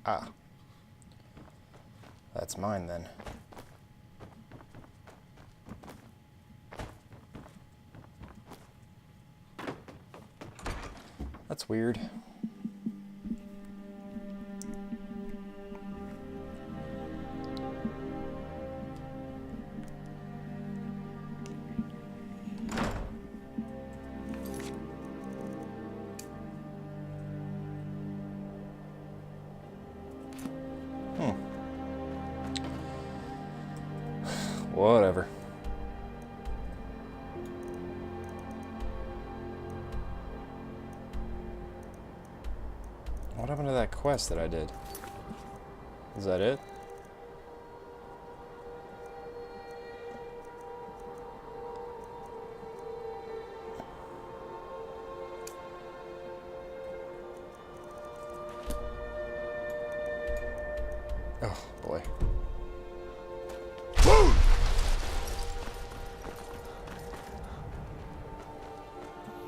Ah. That's mine then. That's weird. Whatever. What happened to that quest that I did? Is that it? Oh, boy.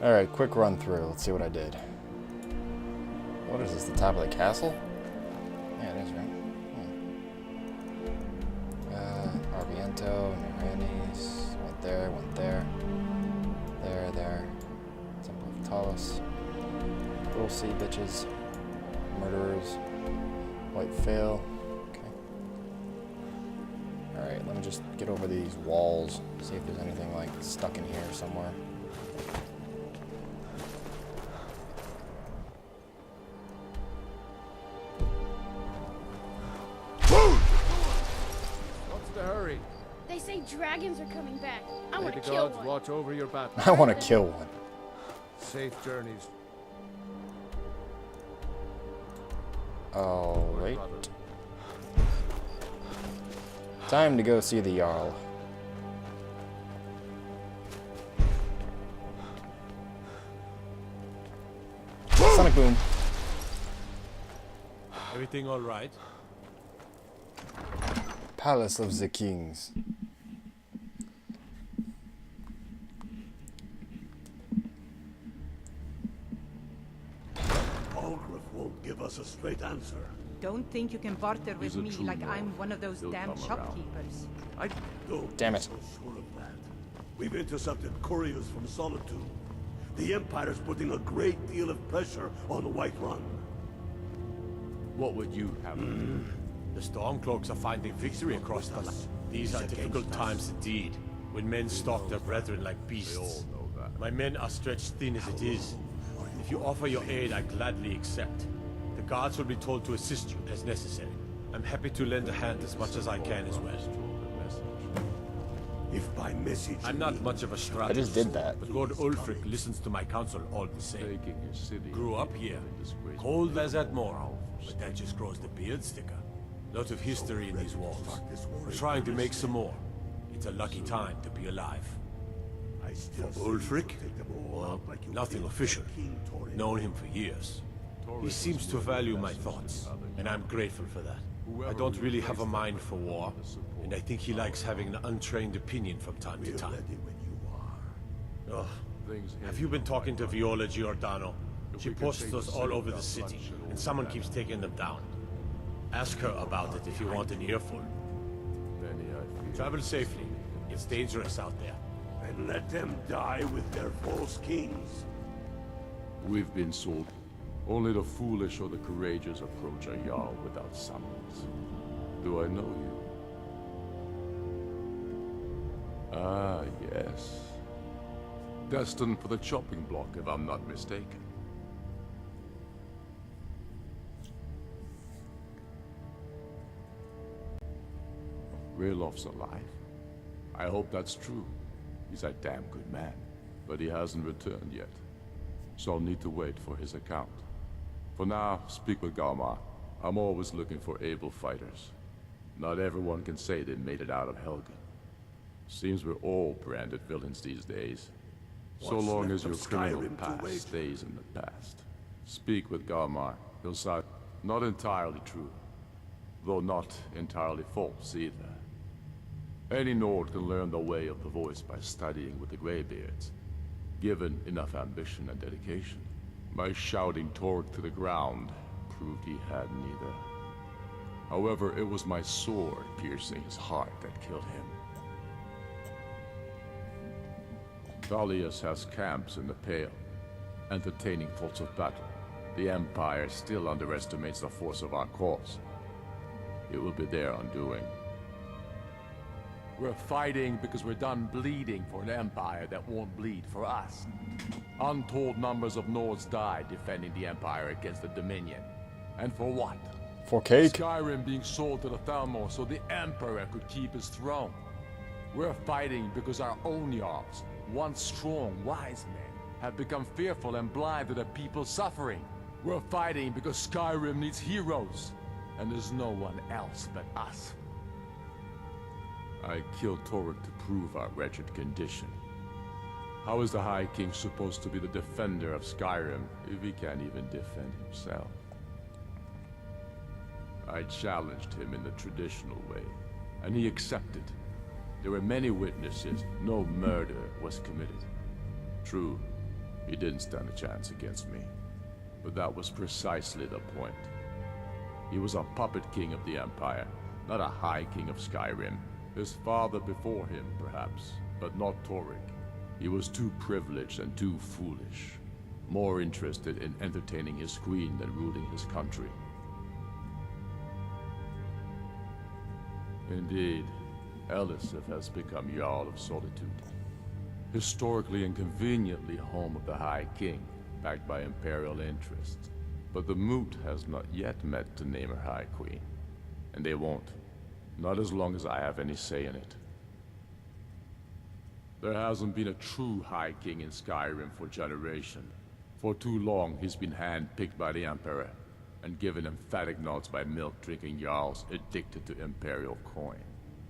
Alright, quick run through. Let's see what I did. What is this, the top of the castle? Yeah, it is, right? Arviento, Neranis, went there, there. Temple of Talos. We'll see, bitches. Murderers. White Fail. Okay. Alright, let me just get over these walls, see if there's anything, like, stuck in here somewhere. They say dragons are coming back. I want to kill one. Watch over your battle. I want to kill one. Safe journeys. Alright. Time to go see the Jarl. Sonic Boom. Everything all right? Palace of the Kings. Ulfric won't give us a straight answer. Don't think you can barter with me like I'm one of those damn shopkeepers. I don't Damn be it. so sure of that. We've intercepted couriers from Solitude. The Empire's putting a great deal of pressure on the White Run. What would you have? The Stormcloaks are finding victory across the land. These are difficult times indeed, when men stalk their brethren like beasts. We all know that. My men are stretched thin as it is. If you offer your aid, I gladly accept. The guards will be told to assist you as necessary. I'm happy to lend a hand as much as I can as well. If by message I'm not much of a strategist. I just did that. But Lord Ulfric listens to my counsel all the same. Grew up here, cold as at morn, but that just grows the beard sticker. Lot of history in these walls. We're trying to make some more. It's a lucky time to be alive. For Ulfric? Well, nothing official. Known him for years. He seems to value my thoughts, and I'm grateful for that. I don't really have a mind for war, and I think he likes having an untrained opinion from time to time. Oh, have you been talking to Viola Giordano? She posts us all over the city, and someone keeps taking them down. Ask her about it if you want an earful. Travel safely. It's dangerous out there. and let them die with their false kings. We've been sold. Only the foolish or the courageous approach a Jarl without summons. Do I know you? Ah, yes. Destined for the chopping block, if I'm not mistaken. Railof's alive. I hope that's true. He's a damn good man, but he hasn't returned yet. So I'll need to wait for his account. For now, speak with Galmar. I'm always looking for able fighters. Not everyone can say they made it out of Helgen. Seems we're all branded villains these days. So What's long left as your of criminal Skyrim to past wait? stays in the past. Speak with Galmar. He'll say not entirely true, though not entirely false either. Any Nord can learn the way of the voice by studying with the Greybeards, given enough ambition and dedication. My shouting Torg to the ground proved he had neither. However, it was my sword piercing his heart that killed him. Thalius has camps in the Pale, entertaining thoughts of battle. The Empire still underestimates the force of our cause. It will be their undoing. We're fighting because we're done bleeding for an empire that won't bleed for us. Untold numbers of Nords died defending the Empire against the Dominion. And for what? For cake? Skyrim being sold to the Thalmor so the Emperor could keep his throne. We're fighting because our own Jarls, once strong, wise men, have become fearful and blind to the people's suffering. We're fighting because Skyrim needs heroes, and there's no one else but us. I killed Torrik to prove our wretched condition. How is the High King supposed to be the defender of Skyrim if he can't even defend himself? I challenged him in the traditional way, and he accepted. There were many witnesses. No murder was committed. True, he didn't stand a chance against me. But that was precisely the point. He was a puppet king of the Empire, not a High King of Skyrim. His father before him, perhaps, but not Torrik. He was too privileged and too foolish. More interested in entertaining his queen than ruling his country. Indeed, Elisif has become Jarl of Solitude. Historically and conveniently home of the High King, backed by Imperial interests. But the Moot has not yet met to name her High Queen. And they won't. Not as long as I have any say in it. There hasn't been a true High King in Skyrim for generations. For too long, he's been hand-picked by the Emperor, and given emphatic nods by milk-drinking Jarls addicted to Imperial coin.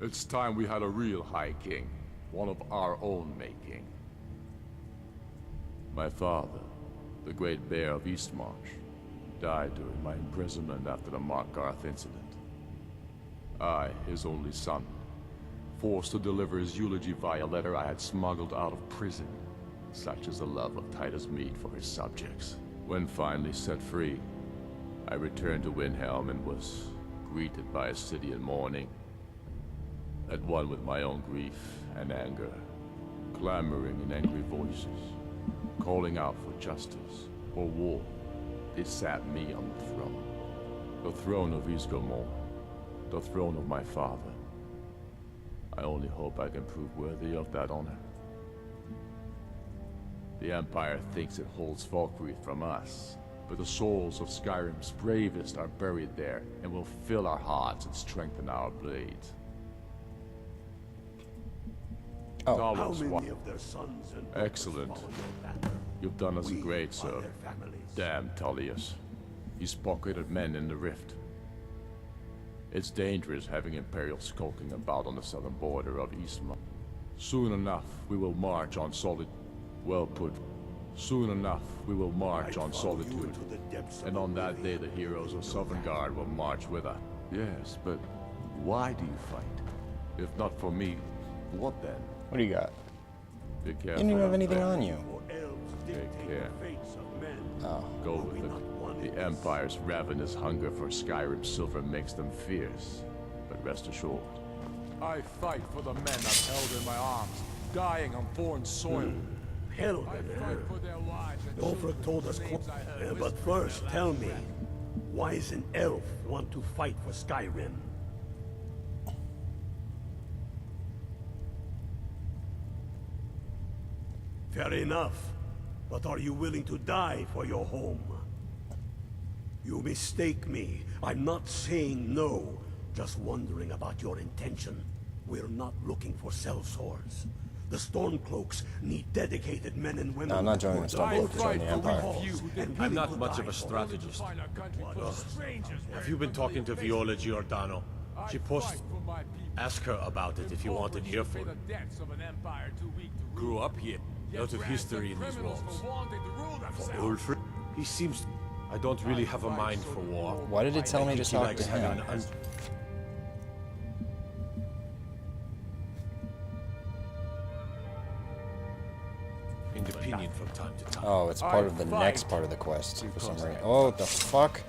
It's time we had a real High King, one of our own making. My father, the Great Bear of Eastmarch, died during my imprisonment after the Markarth incident. I, his only son, forced to deliver his eulogy via letter I had smuggled out of prison. Such is the love of Titus meat for his subjects. When finally set free, I returned to Windhelm and was greeted by a city in mourning. At one with my own grief and anger, clamoring in angry voices, calling out for justice, for war. They sat me on the throne of Ysgramor, the throne of my father. I only hope I can prove worthy of that honor. The Empire thinks it holds Valkyrie from us, but the souls of Skyrim's bravest are buried there and will fill our hearts and strengthen our blades. Oh. How many of their sons and daughters Excellent. followed your banner? You've done us a We great are service. their families. Damn Tullius. He's pocketed men in the rift. It's dangerous having Imperial skulking about on the southern border of Eastmarch. Soon enough, we will march on solid... Well put. Soon enough, we will march on follow you Solitude. into the depths of And on that oblivion. day, the heroes of Sovngarde will march with us. Yes, but why do you fight? If not for me, what then? What do you got? Be You careful. didn't even have anything man. on you. For elves dictate care. the fates of men. Oh. Go Are we with not one it. in The Empire's ravenous hunger for Skyrim silver makes them fierce. But rest assured, I fight for the men I've held in my arms, dying on foreign soil. Hell I and fight earth. for their lives and Ulfric children's told us. names I heard But whispered first, in their tell last me, breath. why is an elf want to fight for Skyrim? Fair enough. But are you willing to die for your home? You mistake me. I'm not saying no. Just wondering about your intention. We're not looking for sellswords. The Stormcloaks need dedicated men and women. No, I'm not joining who the are Stormcloaks, devoted I'm joining the to Empire. cause and I'm willing not to much die of a for it. strategist. Find our country full of strangers. Have you been talking to Viola Giordano? She pushed. Ask her about it if you want an earful. Grew up here. Lot of history in these walls. For Ulfric, he seems... I don't really have a mind for war. Why did it tell me to He talk likes to having him? an opinion from time to time. Oh, it's part of the next part of the quest for some reason. Oh, the fuck?